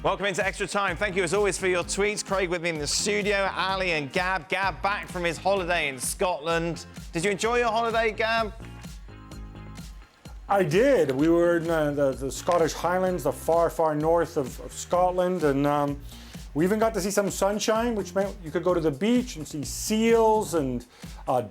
Welcome into Extra Time. Thank you, as always, for your tweets. Craig with me in the studio, Ali and Gab. Gab back from his holiday in Scotland. Did you enjoy your holiday, Gab? I did. We were in the Scottish Highlands, the far, far north of Scotland, and we even got to see some sunshine, which meant you could go to the beach and see seals and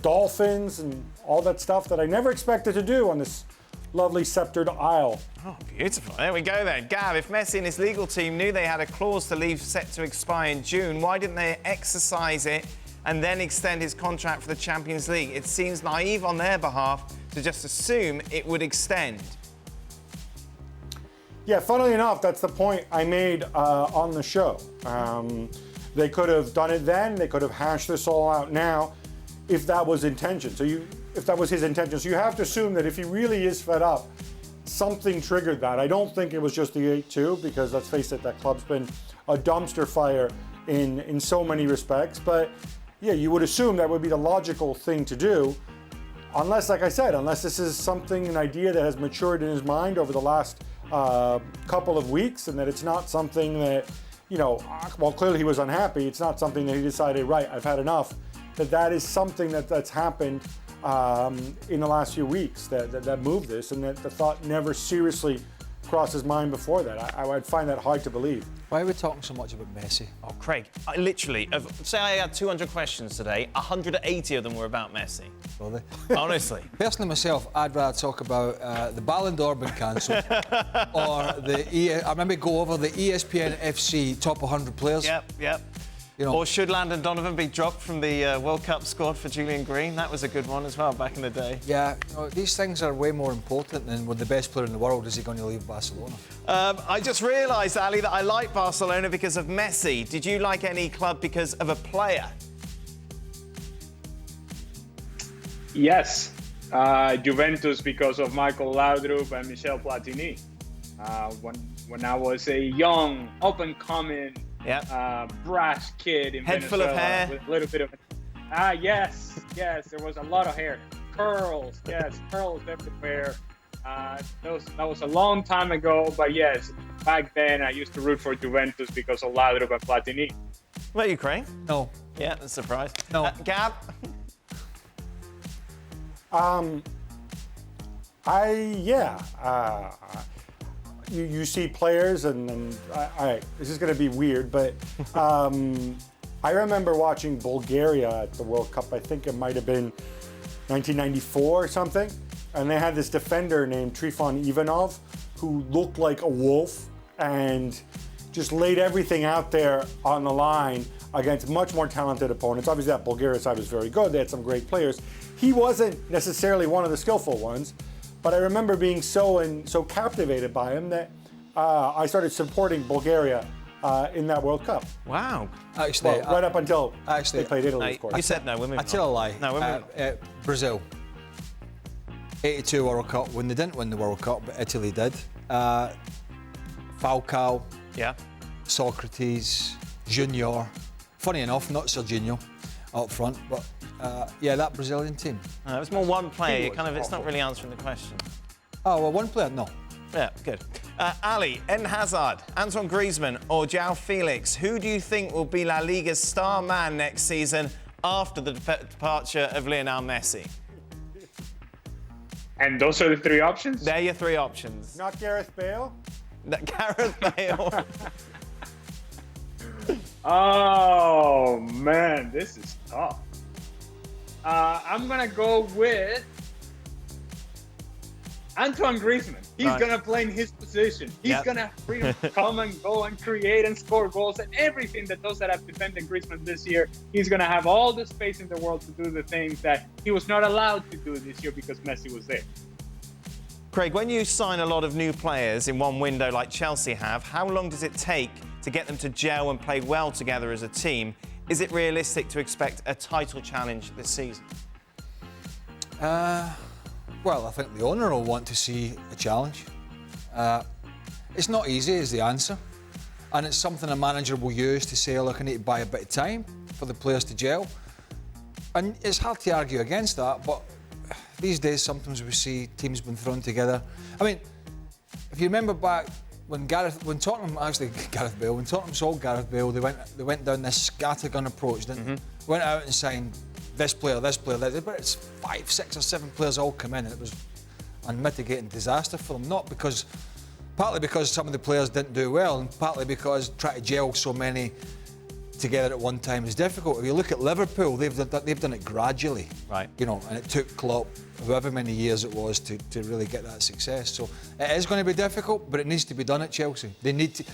dolphins and all that stuff that I never expected to do on this lovely sceptred isle. Oh, beautiful. There we go then. Gab, if Messi and his legal team knew they had a clause to leave set to expire in June, why didn't they exercise it and then extend his contract for the Champions League? It seems naive on their behalf to just assume it would extend. Yeah, funnily enough, that's the point I made on the show. They could have done it then. They could have hashed this all out now if that was intention. If that was his intention. So you have to assume that if he really is fed up, something triggered that. I don't think it was just the 8-2, because let's face it, that club's been a dumpster fire in so many respects. But yeah, you would assume that would be the logical thing to do. Unless, like I said, unless this is something, an idea that has matured in his mind over the last couple of weeks, and that it's not something that, you know, well, clearly he was unhappy. It's not something that he decided, right, I've had enough. That is something that's happened in the last few weeks that moved this, and that the thought never seriously crossed his mind before that. I would find that hard to believe. Why are we talking so much about Messi? Oh, Craig, I literally, say I had 200 questions today, 180 of them were about Messi. Really? Honestly. Personally, myself, I'd rather talk about the Ballon d'Or being cancelled, or I remember go over the ESPN FC top 100 players. Yep. You know, or should Landon Donovan be dropped from the World Cup squad for Julian Green? That was a good one as well back in the day. Yeah, you know, these things are way more important than with the best player in the world. Is he going to leave Barcelona? I just realised, Ali, that I like Barcelona because of Messi. Did you like any club because of a player? Yes, Juventus because of Michael Laudrup and Michel Platini. When I was a young, up-and-coming, brash kid in Head Venezuela, full of hair. with a little bit of yes, there was a lot of hair, curls everywhere. That was a long time ago, but yes, back then I used to root for Juventus because of Laudrup and Platini. What about you, Craig? No. Yeah, that's a surprise. No. Gab? You see players, and this is going to be weird, but I remember watching Bulgaria at the World Cup. I think it might have been 1994 or something, and they had this defender named Trifon Ivanov who looked like a wolf and just laid everything out there on the line against much more talented opponents. Obviously, that Bulgaria side was very good. They had some great players. He wasn't necessarily one of the skillful ones, but I remember being so captivated by him that I started supporting Bulgaria in that World Cup. Wow. Actually, right up until they played Italy, of course. You said no, women. I tell a lie. No, women. Brazil. 82 World Cup, when they didn't win the World Cup, but Italy did. Falcao. Yeah. Socrates. Junior. Funny enough, not Serginho up front, but that Brazilian team. It was more one player. It's not really answering the question. Oh, well, one player? No. Yeah, good. Ali, Eden Hazard, Antoine Griezmann or Joao Felix, who do you think will be La Liga's star man next season after the departure of Lionel Messi? And those are the three options? They're your three options. Not Gareth Bale? Gareth Bale. Oh, man, this is tough. I'm going to go with Antoine Griezmann. He's going to play in his position. He's going to freedom to come and go and create and score goals and everything that those that have defended Griezmann this year. He's going to have all the space in the world to do the things that he was not allowed to do this year because Messi was there. Craig, when you sign a lot of new players in one window like Chelsea have, how long does it take to get them to gel and play well together as a team? Is it realistic to expect a title challenge this season? Well, I think the owner will want to see a challenge. It's not easy, is the answer. And it's something a manager will use to say, look, I need to buy a bit of time for the players to gel. And it's hard to argue against that, but these days sometimes we see teams being thrown together. I mean, if you remember back when Tottenham sold Gareth Bale, they went down this scattergun approach, didn't they? Went out and signed this player, but it's 5, 6 or 7 players all come in, and it was unmitigated disaster for them. Partly because some of the players didn't do well, and partly because trying to gel so many together at one time is difficult. If you look at Liverpool, they've done it gradually, right? You know, and it took Klopp however many years it was to really get that success. So it is going to be difficult, but it needs to be done at Chelsea. They need to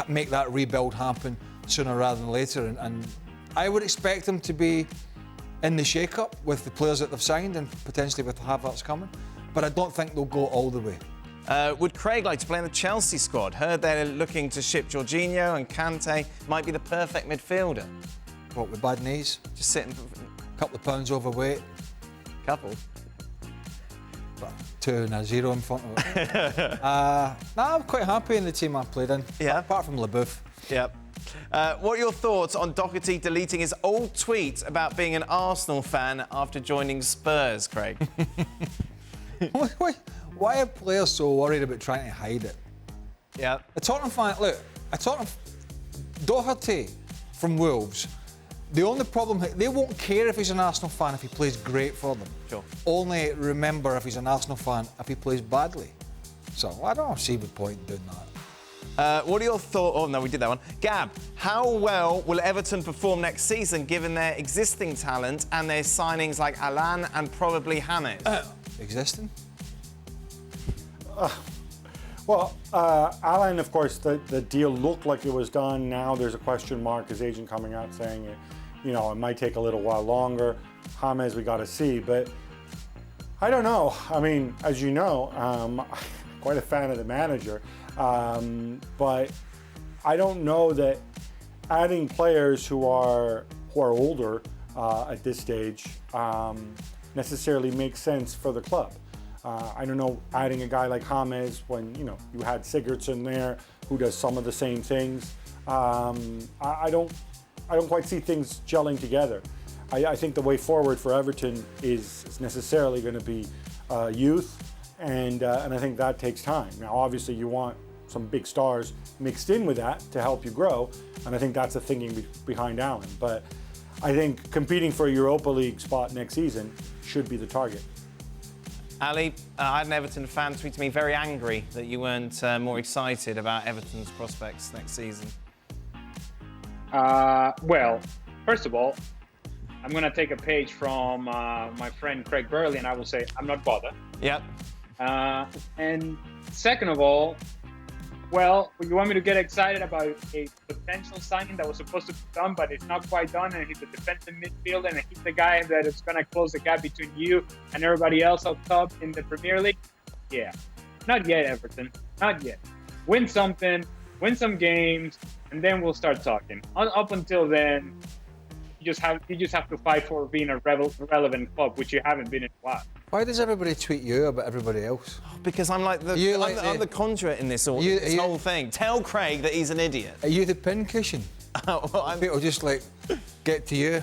make that rebuild happen sooner rather than later, and I would expect them to be in the shake-up with the players that they've signed and potentially with Havertz coming, but I don't think they'll go all the way. Would Craig like to play in the Chelsea squad? Heard they're looking to ship Jorginho, and Kante might be the perfect midfielder. What, with bad knees? Just sitting... A couple of pounds overweight. Couple? Well, 2 and a 0 in front of it. I'm quite happy in the team I've played in. Yeah. Apart from LeBouf. Yep. What are your thoughts on Doherty deleting his old tweet about being an Arsenal fan after joining Spurs, Craig? Why are players so worried about trying to hide it? Yeah. A Tottenham fan, Doherty from Wolves, the only problem, they won't care if he's an Arsenal fan if he plays great for them. Sure. Only remember if he's an Arsenal fan if he plays badly. So I don't see the point in doing that. What are your thoughts? Oh, no, we did that one. Gab, how well will Everton perform next season given their existing talent and their signings like Allan and probably James? Existing? Allan, of course, the deal looked like it was done. Now there's a question mark. His agent coming out saying it might take a little while longer. James, we got to see, but I don't know. I mean, as you know, I'm quite a fan of the manager, but I don't know that adding players who are older at this stage necessarily makes sense for the club. I don't know, adding a guy like James when you had Sigurdsson there, who does some of the same things. I don't quite see things gelling together. I think the way forward for Everton is necessarily going to be youth, and I think that takes time. Now, obviously, you want some big stars mixed in with that to help you grow, and I think that's the thinking behind Allan. But I think competing for a Europa League spot next season should be the target. Ali, I had an Everton fan tweet to me very angry that you weren't more excited about Everton's prospects next season. Well, first of all, I'm going to take a page from my friend Craig Burley, and I will say I'm not bothered. Yep. And second of all, well, you want me to get excited about a potential signing that was supposed to be done, but it's not quite done, and he's a defensive midfielder, and he's the guy that is going to close the gap between you and everybody else up top in the Premier League? Yeah. Not yet, Everton. Not yet. Win something, win some games, and then we'll start talking. Up until then, you just have to fight for being a relevant club, which you haven't been in a while. Why does everybody tweet you about everybody else? Because I'm like I'm the conduit in this whole thing. Tell Craig that he's an idiot. Are you the pincushion? Well, people just get to you.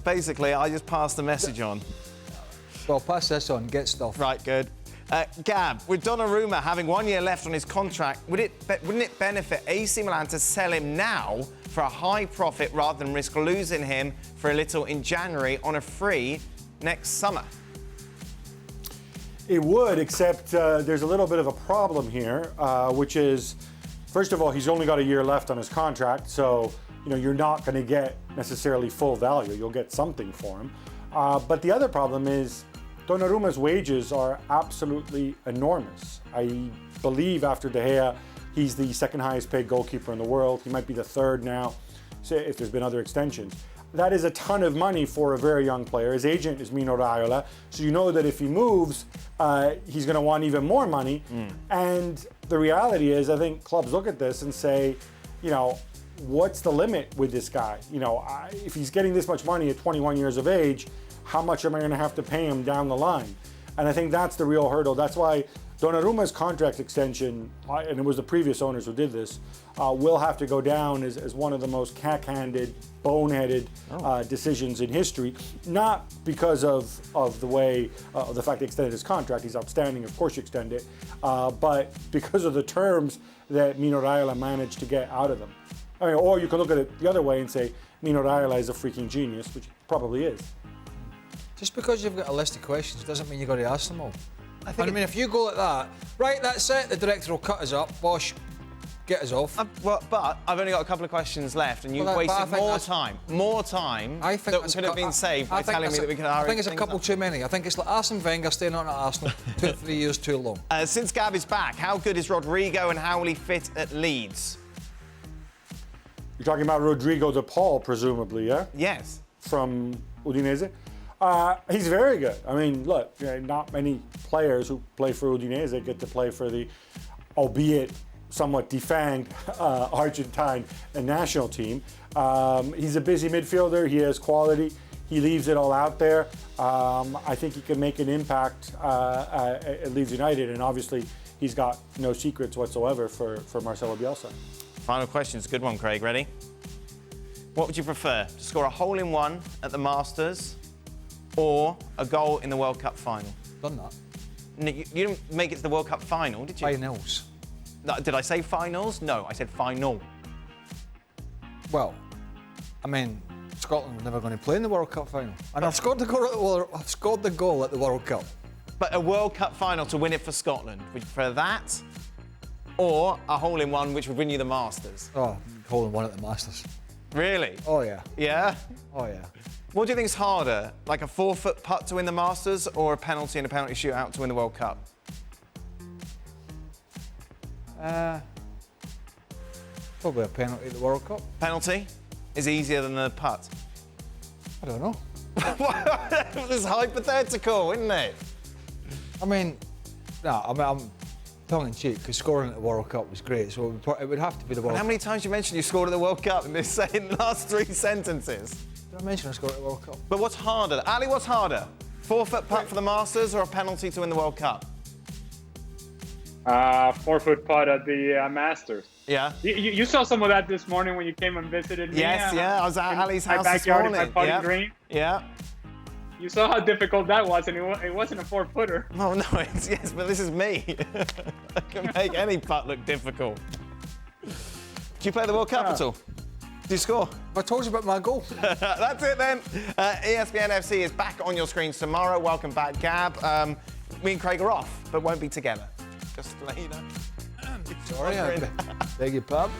Basically, I just pass the message on. Well, pass this on. Get stuff. Right, good. Gab, with Donnarumma having 1 year left on his contract, wouldn't it benefit AC Milan to sell him now for a high profit rather than risk losing him for a little in January on a free next summer? It would, except there's a little bit of a problem here, which is, first of all, he's only got a year left on his contract, so you're not going to get necessarily full value. You'll get something for him. But the other problem is Donnarumma's wages are absolutely enormous. I believe after De Gea, he's the second highest paid goalkeeper in the world. He might be the third now, if there's been other extensions. That is a ton of money for a very young player. His agent is Mino Raiola, so you know that if he moves, he's going to want even more money. And the reality is, I think clubs look at this and say, what's the limit with this guy? If he's getting this much money at 21 years of age, how much am I going to have to pay him down the line? And I think that's the real hurdle. That's why Donnarumma's contract extension, and it was the previous owners who did this, will have to go down as one of the most cack-handed, boneheaded decisions in history. Not because of the way, the fact they extended his contract. He's outstanding, of course you extend it, but because of the terms that Mino Raiola managed to get out of them. I mean, or you could look at it the other way and say Mino Raiola is a freaking genius, which he probably is. Just because you've got a list of questions doesn't mean you've got to ask them all. I mean, if you go like that, right, that's it, the director will cut us up, bosh, get us off. But I've only got a couple of questions left, and you've wasted more time that could have been saved by telling me that we could hurry. I think it's a couple too many. I think it's like Arsene Wenger staying on at Arsenal 2 or 3 years too long. Since Gab is back, how good is Rodrigo and how will he fit at Leeds? You're talking about Rodrigo de Paul, presumably, yeah? Yes. From Udinese? He's very good. I mean, look, not many players who play for Udinese get to play for the, albeit somewhat defanged, Argentine national team. He's a busy midfielder. He has quality. He leaves it all out there. I think he can make an impact at Leeds United, and obviously he's got no secrets whatsoever for Marcelo Bielsa. Final question. It's a good one, Craig. Ready? What would you prefer? To score a hole-in-one at the Masters or a goal in the World Cup final? Done that. No, you didn't make it to the World Cup final, did you? Finals. No, did I say finals? No, I said final. Well, I mean, Scotland were never going to play in the World Cup final. And I've scored the goal at the World Cup. But a World Cup final to win it for Scotland. Would you prefer that? Or a hole-in-one which would win you the Masters? Oh, hole-in-one at the Masters. Really? Oh, yeah. Yeah? Oh, yeah. What do you think is harder? Like a 4-foot putt to win the Masters or a penalty and a penalty shootout to win the World Cup? Probably a penalty at the World Cup. Penalty is easier than the putt. I don't know. This is hypothetical, isn't it? I mean, I'm tongue-in-cheek, because scoring at the World Cup was great, so it would have to be the World Cup. How many times you mentioned you scored at the World Cup in this last 3 sentences? Did I mention I scored at the World Cup? But what's harder? Ali, what's harder? 4-foot putt for the Masters or a penalty to win the World Cup? 4-foot putt at the Masters. Yeah. You saw some of that this morning when you came and visited me. Yes, yeah. I was at Ali's house my backyard this morning. In my putting green. Yeah. You saw how difficult that was, and it wasn't a 4-footer. Oh, no, yes, but this is me. I can make any putt look difficult. Do you play the World Cup at all? Do you score? I told you about my goal. That's it then. ESPN FC is back on your screens tomorrow. Welcome back, Gab. Me and Craig are off, but won't be together. Just to let you know. Sorry, I beg your pardon.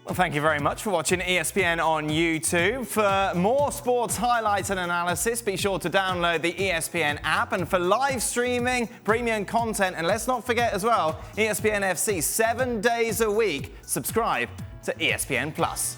Well, thank you very much for watching ESPN on YouTube. For more sports highlights and analysis, be sure to download the ESPN app. And for live streaming, premium content, and let's not forget as well, ESPN FC 7 days a week. Subscribe to ESPN Plus.